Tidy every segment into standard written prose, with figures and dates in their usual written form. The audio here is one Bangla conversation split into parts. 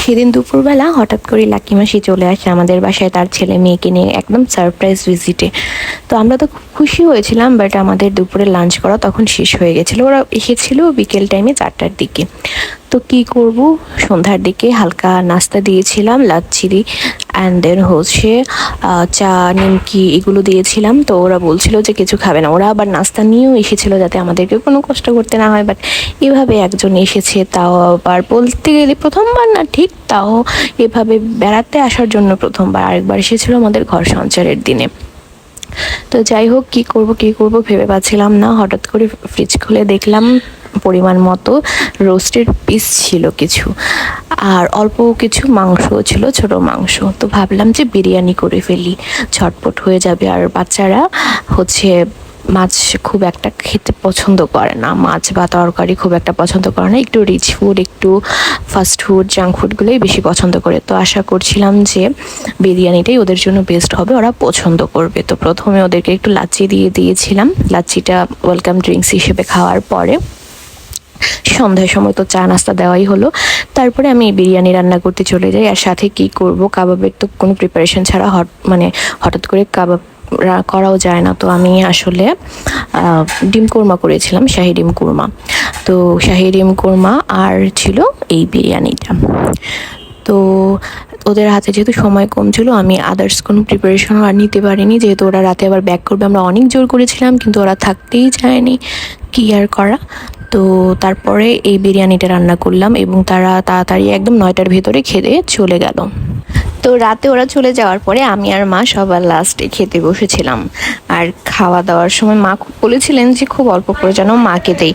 সেদিন দুপুরবেলা হঠাৎ করে লাকি মাসি চলে আসে আমাদের বাসায় তার ছেলে মেয়েকে নিয়ে, একদম সারপ্রাইজ ভিজিটে। তো আমরা তো খুব খুশি হয়েছিলাম, বাট আমাদের দুপুরে লাঞ্চ করা তখন শেষ হয়ে গেছিলো। ওরা এসেছিল বিকেল টাইমে 4টার দিকে। তো কি করব, সন্ধ্যার দিকে হালকা নাস্তা দিয়েছিলাম, লাচ্ছি অ্যান্ড দেন হচ্ছে চা নিমকি এগুলো দিয়েছিলাম। তো ওরা বলছিল যে কিছু খাবে না, ওরা আবার নাস্তা নিয়েও এসেছিলো যাতে আমাদেরকে কোনো কষ্ট করতে না হয়। বাট এভাবে একজন এসেছে, তাও আবার বলতে গেলে প্রথমবার না ঠিক, তাও এভাবে বেড়াতে আসার জন্য প্রথমবার। আরেকবার এসেছিলো আমাদের ঘর সঞ্চারের দিনে। তো যাই হোক, কি করব ভেবে পাচ্ছিলাম না। হঠাৎ করে ফ্রিজ খুলে দেখলাম পরিমাণ মতো রোস্টেড পিস ছিল কিছু, আর অল্প কিছু মাংসও ছিল, ছোট মাংস। তো ভাবলাম যে বিরিয়ানি করে ফেলি, ঝটপট হয়ে যাবে। আর বাচ্চারা হচ্ছে মাছ খুব একটা খেতে পছন্দ করে না, মাছ বা তরকারি খুব একটা পছন্দ করে না, একটু রিচ ফুড, একটু ফাস্ট ফুড, জাঙ্ক ফুডগুলোই বেশি পছন্দ করে। তো আশা করছিলাম যে বিরিয়ানিটাই ওদের জন্য বেস্ট হবে, ওরা পছন্দ করবে। তো প্রথমে ওদেরকে একটু লাচ্ছি দিয়েছিলাম। লাচ্ছিটা ওয়েলকাম ড্রিঙ্কস হিসেবে খাওয়ার পরে সন্ধ্যার সময় তো চা নাস্তা দেওয়াই হলো। তারপরে আমি বিরিয়ানি রান্না করতে চলে যাই। আর সাথে কি করব, কাবাবের তো কোনো প্রিপারেশন ছাড়া হঠাৎ করে কাবাব করাও যায় না। তো আমি আসলে ডিম কোরমা করেছিলাম, শাহি ডিম কোরমা। তো শাহি ডিম কোরমা আর ছিল এই বিরিয়ানিটা। তো ওদের হাতে যেহেতু সময় কম ছিল, আমি আদার্স কোনো প্রিপারেশনও আর নিতে পারিনি, যেহেতু ওরা রাতে আবার ব্যাক করবে। আমরা অনেক জোর করেছিলাম কিন্তু ওরা থাকতেই চায়নি, কি আর করা। তো তারপরে এই বিরিয়ানিটা রান্না করলাম এবং তারা তাড়াতাড়ি একদম 9টার ভেতরে খেতে চলে গেল। তো রাতে ওরা চলে যাওয়ার পরে আমি আর মা সবার লাস্টে খেতে বসেছিলাম। আর খাওয়া দাওয়ার সময় মা বলেছিলেন যে খুব অল্প করে যেন মাকে দেই।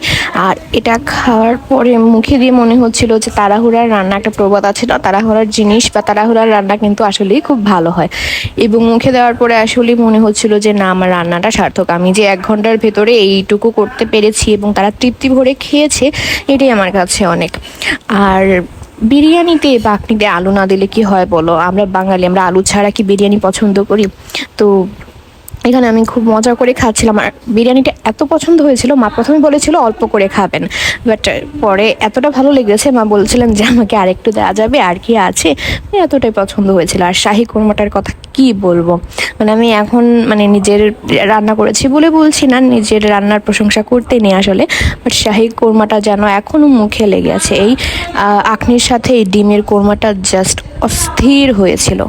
আর এটা খাওয়ার পরে মুখে দিয়ে মনে হচ্ছিল যে তাড়াহুড়ার রান্না, একটা প্রবাদ আছে না, তাড়াহুড়ার জিনিস বা তাড়াহুড়ার রান্না কিন্তু আসলেই খুব ভালো হয়। এবং মুখে দেওয়ার পরে আসলেই মনে হচ্ছিল যে না, আমার রান্নাটা সার্থক, আমি যে 1 ঘন্টার ভেতরে এইটুকু করতে পেরেছি এবং তারা তৃপ্তি ভরে খেয়েছে, এটাই আমার কাছে অনেক। আর বিরিয়ানিতে বাকনিতে আলু না দিলে কি হয় বলো, আমরা বাঙালি, আমরা আলু ছাড়া কি বিরিয়ানি পছন্দ করি? তো এখানে আমি খুব মজা করে খাচ্ছিলাম। আর বিরিয়ানিটা এত পছন্দ হয়েছিল, মা প্রথমে বলেছিল অল্প করে খাবেন, বাট পরে এতটা ভালো লেগেছে, মা বলছিলেন যে আমাকে আরেকটু দেওয়া যাবে, আর কি আছে। এতটাই পছন্দ হয়েছিল। আর শাহি কোরমাটার কথা কি বলবো, আমি এখন নিজের রান্না করেছি বলে বলছি না, নিজের রান্নার প্রশংসা করতে নেই আসলে, বাট শাহি কোরমাটা যেন এখনও মুখে লেগে আছে। এই আখনির সাথে এই ডিমের কোরমাটা জাস্ট অস্থির হয়েছিল।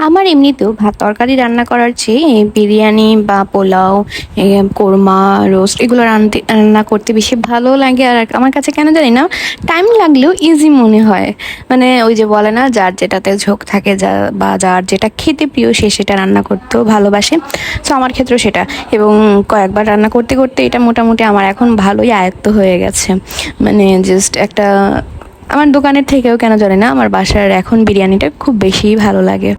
আমার এমনিতেও ভাত তরকারি রান্না করার চেয়ে বিরিয়ানি বা পোলাও, কোরমা, রোস্ট এগুলো রান্না করতে বেশি ভালো লাগে। আর আমার কাছে কেন জানি না, টাইম লাগলেও ইজি মনে হয়। ওই যে বলে না, যার যেটাতে ঝোঁক থাকে, বা যার যেটা খেতে প্রিয় সে সেটা রান্না করতেও ভালোবাসে। সো আমার ক্ষেত্রেও সেটা, এবং কয়েকবার রান্না করতে করতে এটা মোটামুটি আমার এখন ভালোই আয়ত্ত হয়ে গেছে। জাস্ট একটা, আমার দোকানের থেকেও কেন জানি না আমার বাসার এখন বিরিয়ানিটা খুব বেশিই ভালো লাগে।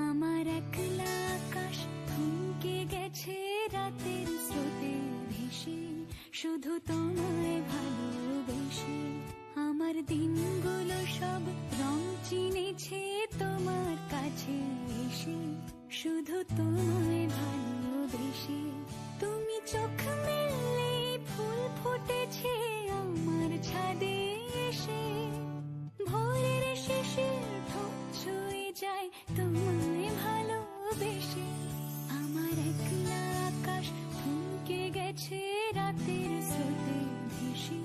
আমার একলা আকাশ থমকে গেছে রাতের স্রোতে ভেসে, শুধু তোমায় ভালোবেসে। আমার দিনগুলো সব রং চিনেছে তোমার কাছে এসে, শুধু তোমায় ভালোবেসে। তুমি চোখ মেললে ফুল ফুটেছে আমার ছাদে এসে, ভোরের শিশির ঠোঁট ছুঁয়ে যায় তোমায় ভালোবেসে। আমার একলা আকাশ থমকে গেছে রাতের স্রোতে ভেসে,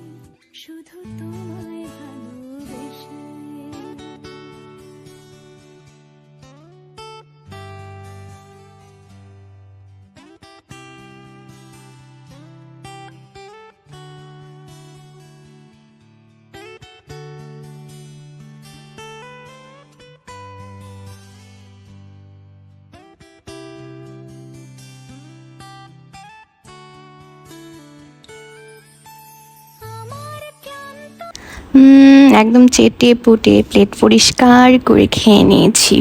শুধু তোমায় ভালোবেসে। একদম চেটে পুটে প্লেট পরিষ্কার করে খেয়ে নিয়েছি।